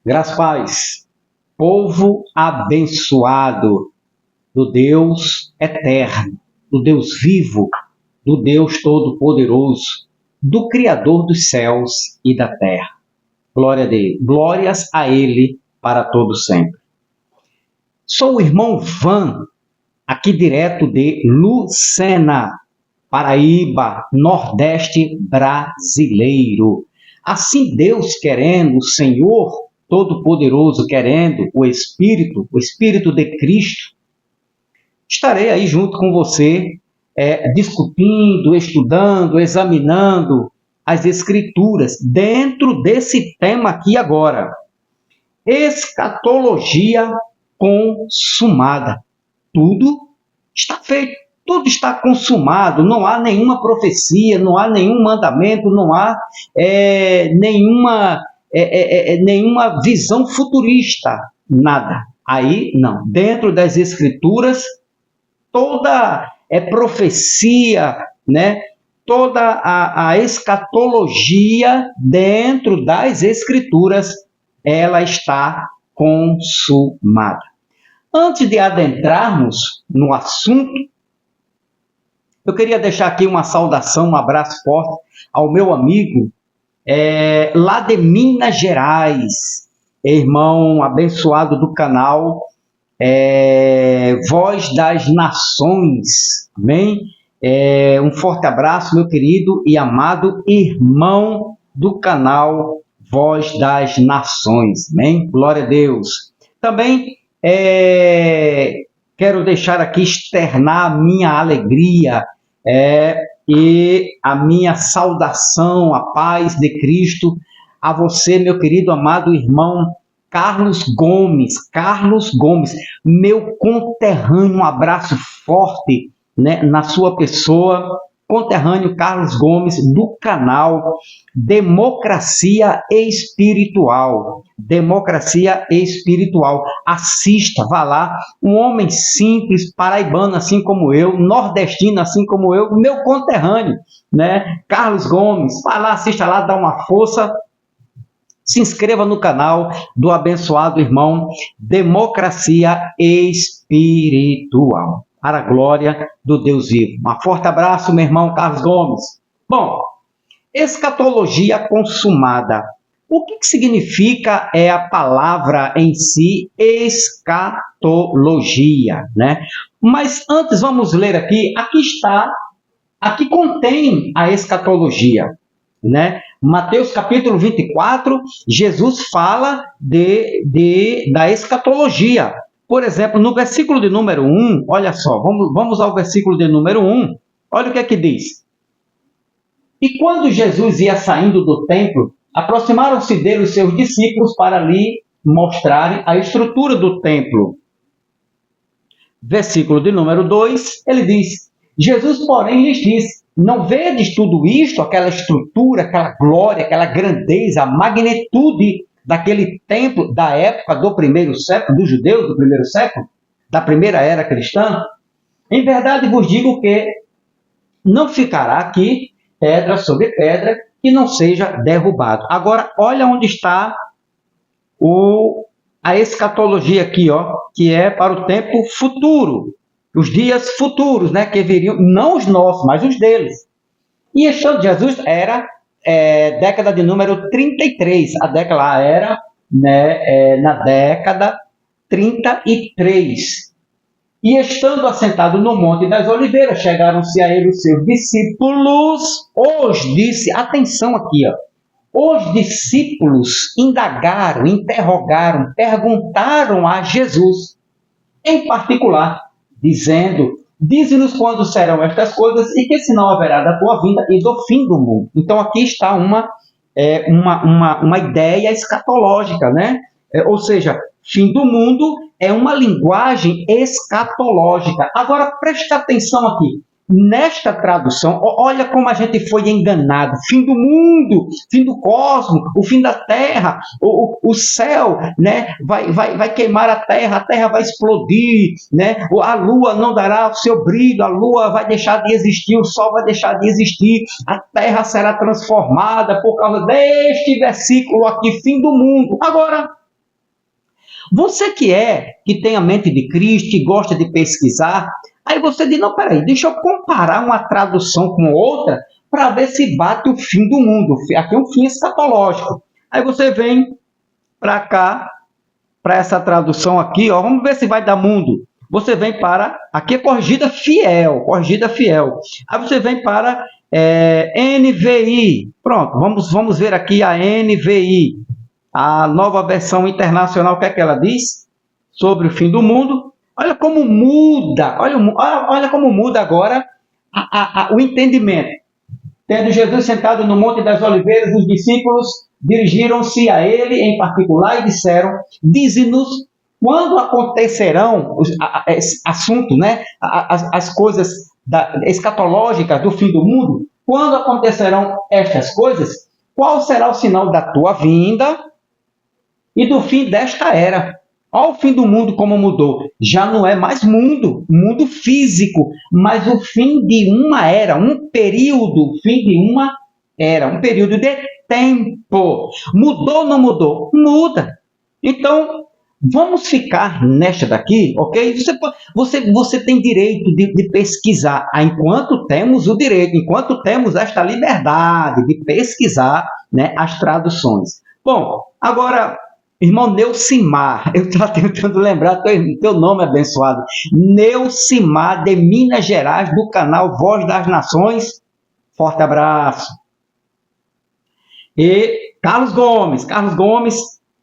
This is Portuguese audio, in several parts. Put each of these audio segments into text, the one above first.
Graças a paz, povo abençoado do Deus eterno, do Deus vivo, do Deus todo-poderoso, do Criador dos céus e da terra. Glória a Deus, glórias a Ele para todo sempre. Sou o irmão Van, aqui direto de Lucena, Paraíba, Nordeste brasileiro. Assim Deus querendo, o Senhor Todo-Poderoso querendo, o Espírito de Cristo, estarei aí junto com você, discutindo, estudando, examinando as Escrituras, dentro desse tema aqui agora. Escatologia consumada. Tudo está feito. Tudo está consumado, não há nenhuma profecia, não há nenhum mandamento, não há nenhuma visão futurista, nada. Aí, não. Dentro das Escrituras, toda profecia, né? Toda a escatologia dentro das Escrituras, ela está consumada. Antes de adentrarmos no assunto, eu queria deixar aqui uma saudação, um abraço forte ao meu amigo lá de Minas Gerais, irmão abençoado do canal Voz das Nações, amém? Um forte abraço, meu querido e amado irmão do canal Voz das Nações, amém? Glória a Deus. Também quero deixar aqui externar a minha alegria e a minha saudação, a paz de Cristo a você, meu querido amado irmão Carlos Gomes, meu conterrâneo, um abraço forte, né, na sua pessoa, conterrâneo Carlos Gomes, do canal Democracia Espiritual. Assista, vá lá, um homem simples, paraibano assim como eu, nordestino assim como eu, meu conterrâneo, né, Carlos Gomes, vá lá, assista lá, dá uma força. Se inscreva no canal do abençoado irmão Democracia Espiritual. Para a glória do Deus vivo. Um forte abraço, meu irmão Carlos Gomes. Bom, escatologia consumada. O que significa a palavra em si, escatologia, né? Mas antes vamos ler aqui, aqui contém a escatologia, né? Mateus capítulo 24, Jesus fala da escatologia. Por exemplo, no versículo de número 1, olha só, vamos ao versículo de número 1, olha o que é que diz. E quando Jesus ia saindo do templo, aproximaram-se dele os seus discípulos para lhe mostrarem a estrutura do templo. Versículo de número 2, ele diz, Jesus, porém, lhes disse, não vedes tudo isto, aquela estrutura, aquela glória, aquela grandeza, a magnitude daquele templo da época do primeiro século, dos judeus do primeiro século, da primeira era cristã? Em verdade vos digo que não ficará aqui pedra sobre pedra que não seja derrubado. Agora, olha onde está a escatologia aqui, ó, que é para o tempo futuro. Os dias futuros, né, que viriam, não os nossos, mas os deles. E estando Jesus era década de número 33. A década lá era, né, na década 33. E estando assentado no Monte das Oliveiras, chegaram-se a ele os seus discípulos. Disse, atenção aqui, ó. Os discípulos indagaram, interrogaram, perguntaram a Jesus, em particular, dizendo, dize-nos quando serão estas coisas e que sinal haverá da tua vinda e do fim do mundo. Então aqui está uma ideia escatológica, né? Ou seja, fim do mundo é uma linguagem escatológica. Agora preste atenção aqui. Nesta tradução, olha como a gente foi enganado. Fim do mundo, fim do cosmos, o fim da terra, o céu, né, vai queimar a terra vai explodir, né, a lua não dará o seu brilho, a lua vai deixar de existir, o sol vai deixar de existir, a terra será transformada por causa deste versículo aqui, fim do mundo. Agora, Você que tem a mente de Cristo, que gosta de pesquisar, aí você diz, não, peraí, deixa eu comparar uma tradução com outra para ver se bate o fim do mundo. Aqui é um fim escatológico. Aí você vem para cá, para essa tradução aqui, ó, vamos ver se vai dar mundo. Você vem para, aqui é corrigida fiel. Aí você vem para NVI. Pronto, vamos ver aqui a NVI, a nova versão internacional, o que é que ela diz sobre o fim do mundo. Olha como muda, olha como muda agora o entendimento. Tendo Jesus sentado no Monte das Oliveiras, os discípulos dirigiram-se a ele em particular e disseram, dize-nos quando acontecerão esse assunto, né? As coisas escatológicas do fim do mundo, quando acontecerão estas coisas, qual será o sinal da tua vinda e do fim desta era? Olha o fim do mundo como mudou. Já não é mais mundo físico, mas o fim de uma era, um período, fim de uma era, um período de tempo. Mudou ou não mudou? Muda. Então, vamos ficar nesta daqui, ok? Você tem direito de pesquisar, enquanto temos o direito, enquanto temos esta liberdade de pesquisar, né, as traduções. Bom, agora, irmão Neucimar, eu estou tentando lembrar teu nome abençoado, Neucimar de Minas Gerais, do canal Voz das Nações, forte abraço. E Carlos Gomes,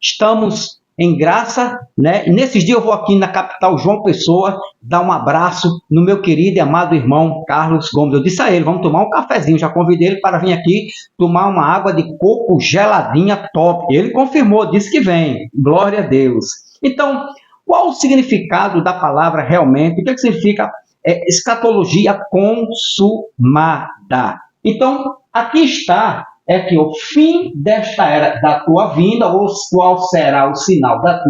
estamos em graça, né? E nesses dias eu vou aqui na capital João Pessoa dar um abraço no meu querido e amado irmão Carlos Gomes. Eu disse a ele, vamos tomar um cafezinho, já convidei ele para vir aqui tomar uma água de coco geladinha top. Ele confirmou, disse que vem, glória a Deus. Então, qual o significado da palavra realmente? O que significa escatologia consumada? Então, aqui está que o fim desta era da tua vinda, ou qual será o sinal da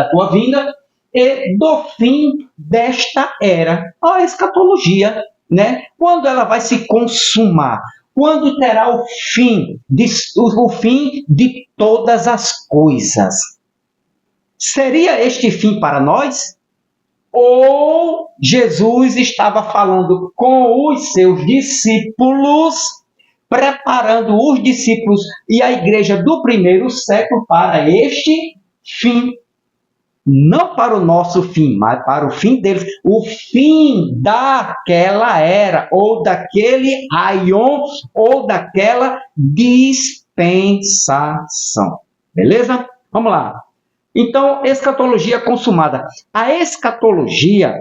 tua vinda, e do fim desta era. A escatologia, né? Quando ela vai se consumar? Quando terá o fim de todas as coisas? Seria este fim para nós? Ou Jesus estava falando com os seus discípulos, preparando os discípulos e a igreja do primeiro século para este fim? Não para o nosso fim, mas para o fim deles. O fim daquela era, ou daquele aion, ou daquela dispensação. Beleza? Vamos lá. Então, escatologia consumada. A escatologia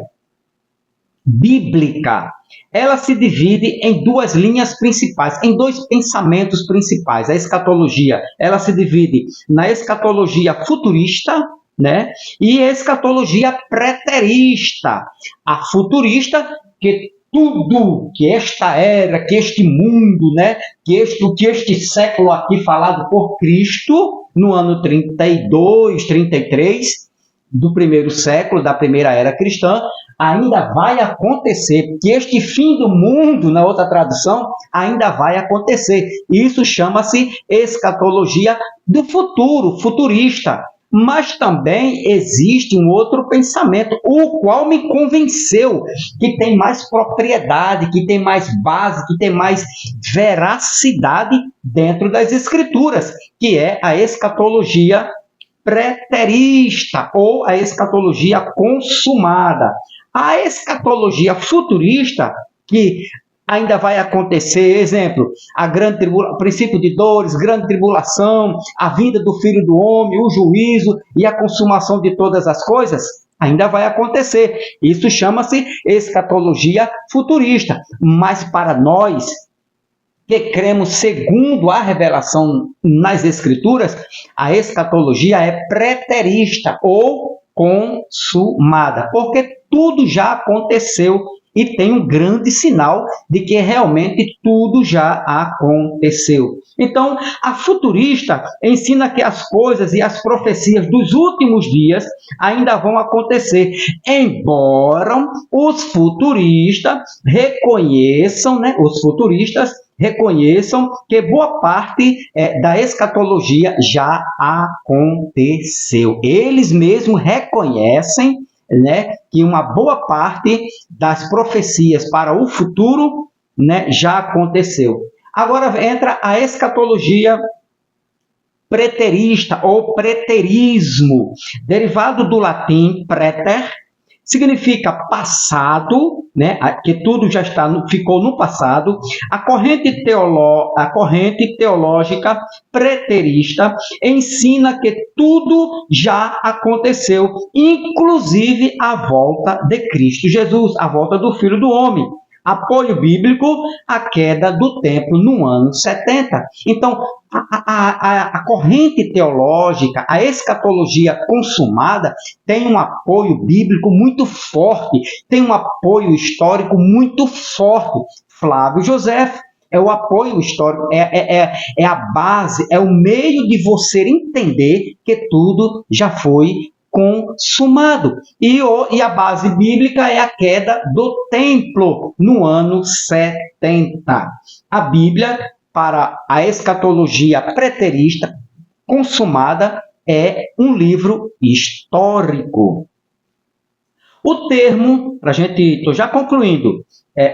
bíblica, ela se divide em duas linhas principais, em dois pensamentos principais. A escatologia, ela se divide na escatologia futurista, né? E a escatologia preterista. A futurista, que tudo que esta era, que este mundo, né? que este século aqui falado por Cristo, no ano 32, 33, do primeiro século, da primeira era cristã, ainda vai acontecer, que este fim do mundo, na outra tradução, ainda vai acontecer. Isso chama-se escatologia do futuro, futurista. Mas também existe um outro pensamento, o qual me convenceu que tem mais propriedade, que tem mais base, que tem mais veracidade dentro das Escrituras, que é a escatologia preterista ou a escatologia consumada. A escatologia futurista, que ainda vai acontecer, exemplo, o princípio de dores, grande tribulação, a vinda do Filho do Homem, o juízo e a consumação de todas as coisas, ainda vai acontecer. Isso chama-se escatologia futurista. Mas para nós, que cremos segundo a revelação nas Escrituras, a escatologia é preterista ou consumada, porque tudo já aconteceu e tem um grande sinal de que realmente tudo já aconteceu. Então, a futurista ensina que as coisas e as profecias dos últimos dias ainda vão acontecer, embora os futuristas reconheçam, né, os futuristas reconheçam que boa parte da escatologia já aconteceu. Eles mesmos reconhecem, né, que uma boa parte das profecias para o futuro, né, já aconteceu. Agora entra a escatologia preterista ou preterismo, derivado do latim preter, significa passado, né, que tudo já ficou no passado. A corrente teológica preterista ensina que tudo já aconteceu, inclusive a volta de Cristo Jesus, a volta do Filho do Homem. Apoio bíblico, a queda do templo no ano 70. Então, a corrente teológica, a escatologia consumada, tem um apoio bíblico muito forte, tem um apoio histórico muito forte. Flávio José é o apoio histórico, é a base, é o meio de você entender que tudo já foi consumado. E a base bíblica é a queda do templo no ano 70. A Bíblia, para a escatologia preterista consumada, é um livro histórico. O termo, estou já concluindo,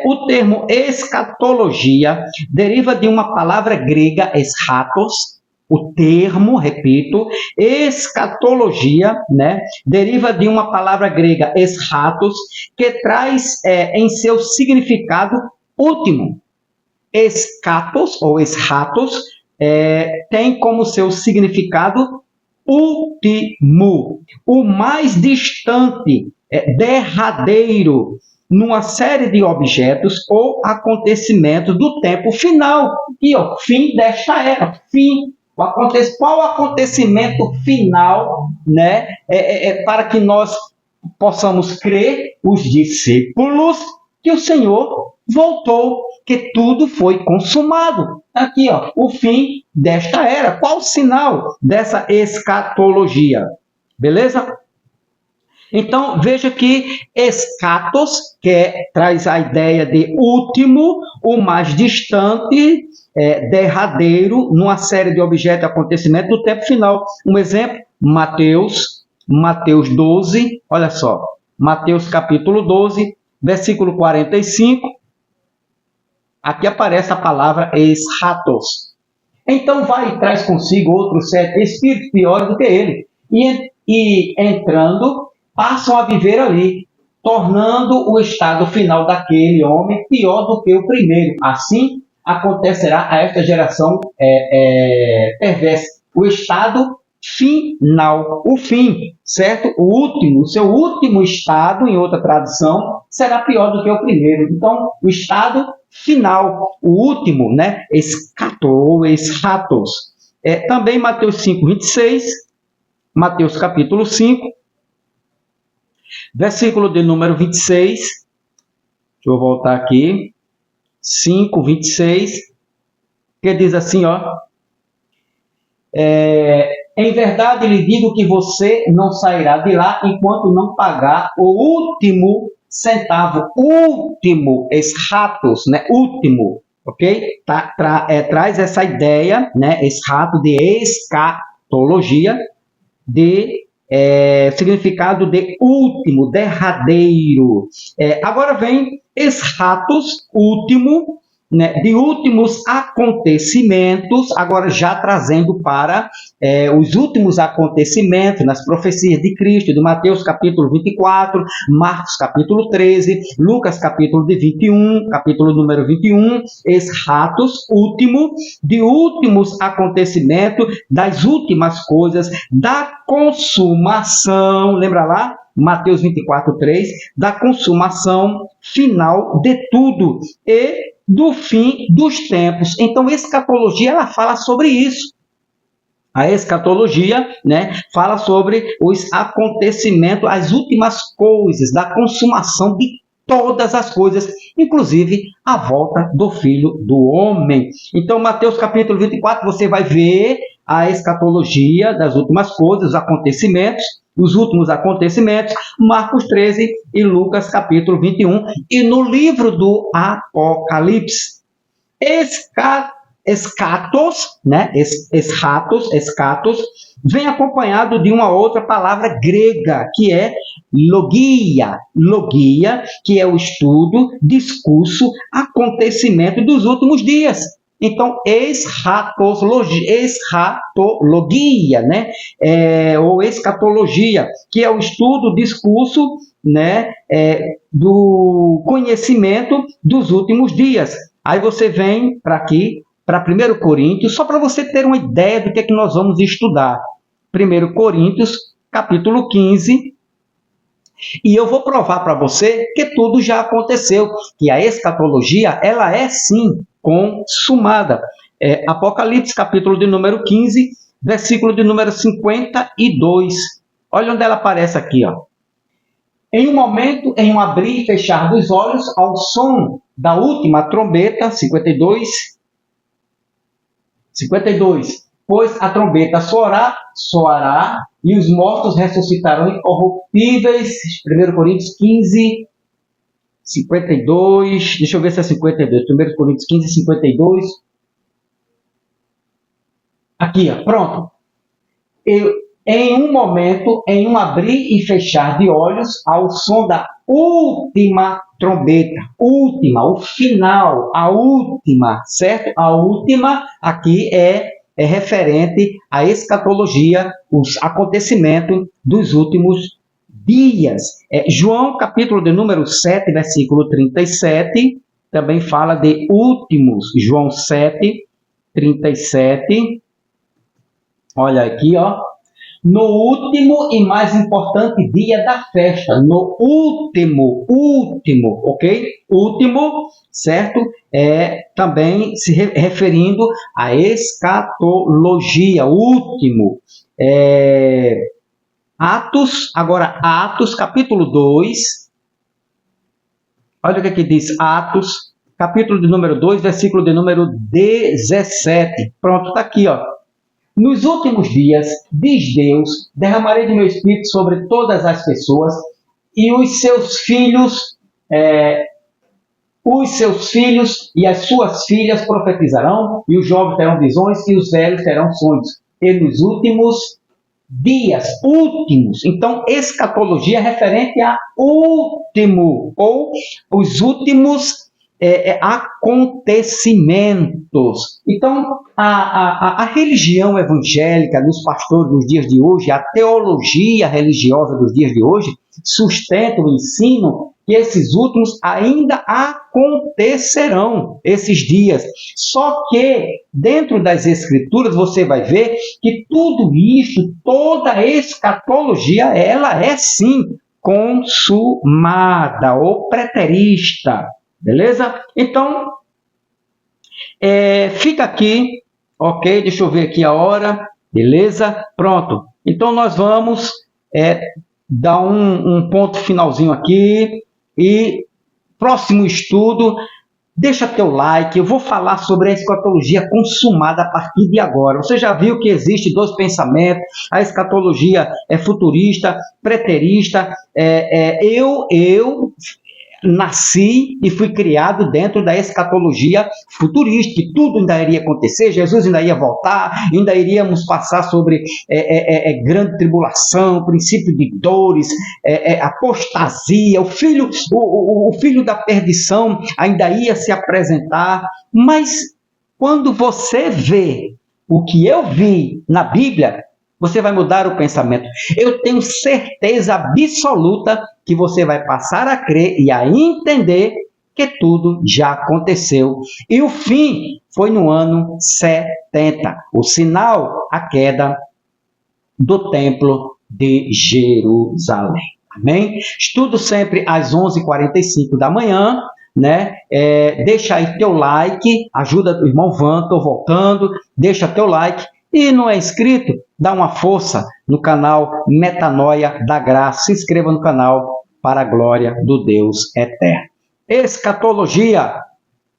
o termo escatologia deriva de uma palavra grega, eschatos. O termo, repito, escatologia, né, deriva de uma palavra grega, eschatos, que traz em seu significado último. Eschatos, ou eschatos, tem como seu significado último, o mais distante, derradeiro, numa série de objetos ou acontecimentos do tempo final. E o fim desta era, fim. Qual o acontecimento final, né, para que nós possamos crer, os discípulos, que o Senhor voltou, que tudo foi consumado. Aqui, o fim desta era. Qual o sinal dessa escatologia? Beleza? Então, veja que eschatos, traz a ideia de último, o mais distante, derradeiro, numa série de objetos e acontecimentos do tempo final. Um exemplo, Mateus 12, olha só, Mateus capítulo 12, versículo 45, aqui aparece a palavra eschatos. Então vai e traz consigo outros 7 espíritos piores do que ele, e entrando, passam a viver ali, tornando o estado final daquele homem pior do que o primeiro. Assim acontecerá a esta geração perversa. O estado final, o fim, certo? O seu último estado, em outra tradução, será pior do que o primeiro. Então, o estado final, o último, né? Eschatos. Também Mateus 5, 26, Mateus capítulo 5, versículo de número 26, deixa eu voltar aqui, 5, 26, que diz assim, em verdade lhe digo que você não sairá de lá enquanto não pagar o último centavo, último, eschatos, né, último, ok? Traz essa ideia, né, eschato de escatologia, de significado de último, derradeiro. Agora vem eschatos, último, né, de últimos acontecimentos, agora já trazendo para os últimos acontecimentos nas profecias de Cristo, de Mateus capítulo 24, Marcos capítulo 13, Lucas capítulo 21, capítulo número 21, eschatos, último, de últimos acontecimentos, das últimas coisas, da consumação, lembra lá? Mateus 24, 3, da consumação final de tudo e do fim dos tempos. Então, a escatologia, ela fala sobre isso. A escatologia, né, fala sobre os acontecimentos, as últimas coisas, da consumação de todas as coisas, inclusive a volta do Filho do Homem. Então, Mateus capítulo 24, você vai ver a escatologia das últimas coisas, os acontecimentos, os últimos acontecimentos, Marcos 13 e Lucas capítulo 21, e no livro do Apocalipse. Escatos, né? Escatos, vem acompanhado de uma outra palavra grega, que é logia. Logia, que é o estudo, discurso, acontecimento dos últimos dias. Então, escatologia, né? Ou escatologia, que é o estudo, discurso, né? Do conhecimento dos últimos dias. Aí você vem para aqui, para 1 Coríntios, só para você ter uma ideia do que é que nós vamos estudar. 1 Coríntios, capítulo 15, e eu vou provar para você que tudo já aconteceu, que a escatologia, ela é sim consumada. Apocalipse, capítulo de número 15, versículo de número 52. Olha onde ela aparece aqui, ó. Em um momento, em um abrir e fechar dos olhos, ao som da última trombeta, 52, pois a trombeta soará e os mortos ressuscitarão incorruptíveis. 1 Coríntios 15, 52. Deixa eu ver se é 52. 1 Coríntios 15, 52. Aqui, ó, pronto. Em um momento, em um abrir e fechar de olhos, ao som da última trombeta. Última, o final, a última, certo? A última aqui é referente à escatologia, os acontecimentos dos últimos dias. João, capítulo de número 7, versículo 37, também fala de últimos. João 7, 37. Olha aqui, ó. No último e mais importante dia da festa. No último, ok? Último, certo? Também se referindo à escatologia. Último. Atos, capítulo 2. Olha o que aqui diz Atos, capítulo de número 2, versículo de número 17. Pronto, está aqui, ó. Nos últimos dias, diz Deus, derramarei do meu espírito sobre todas as pessoas, e os seus filhos e as suas filhas profetizarão, e os jovens terão visões, e os velhos terão sonhos. E nos últimos dias, últimos. Então, escatologia é referente a último, ou os últimos acontecimentos. Então, a religião evangélica dos pastores dos dias de hoje, a teologia religiosa dos dias de hoje, sustenta o ensino que esses últimos ainda acontecerão, esses dias. Só que, dentro das Escrituras, você vai ver que tudo isso, toda a escatologia, ela é sim consumada ou preterista. Beleza? Então, fica aqui, ok? Deixa eu ver aqui a hora, beleza? Pronto. Então, nós vamos dar um ponto finalzinho aqui e próximo estudo, deixa teu like, eu vou falar sobre a escatologia consumada a partir de agora. Você já viu que existe dois pensamentos, a escatologia é futurista, preterista, eu nasci e fui criado dentro da escatologia futurista, que tudo ainda iria acontecer, Jesus ainda ia voltar, ainda iríamos passar sobre grande tribulação, princípio de dores, apostasia, o filho da perdição ainda ia se apresentar. Mas quando você vê o que eu vi na Bíblia, você vai mudar o pensamento. Eu tenho certeza absoluta que você vai passar a crer e a entender que tudo já aconteceu. E o fim foi no ano 70. O sinal, a queda do templo de Jerusalém. Amém? Estudo sempre às 11h45 da manhã. Né? Deixa aí teu like, ajuda o irmão Van, estou voltando. Deixa teu like. E não é inscrito? Dá uma força no canal Metanoia da Graça. Se inscreva no canal para a glória do Deus eterno. Escatologia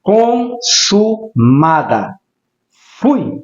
consumada. Fui!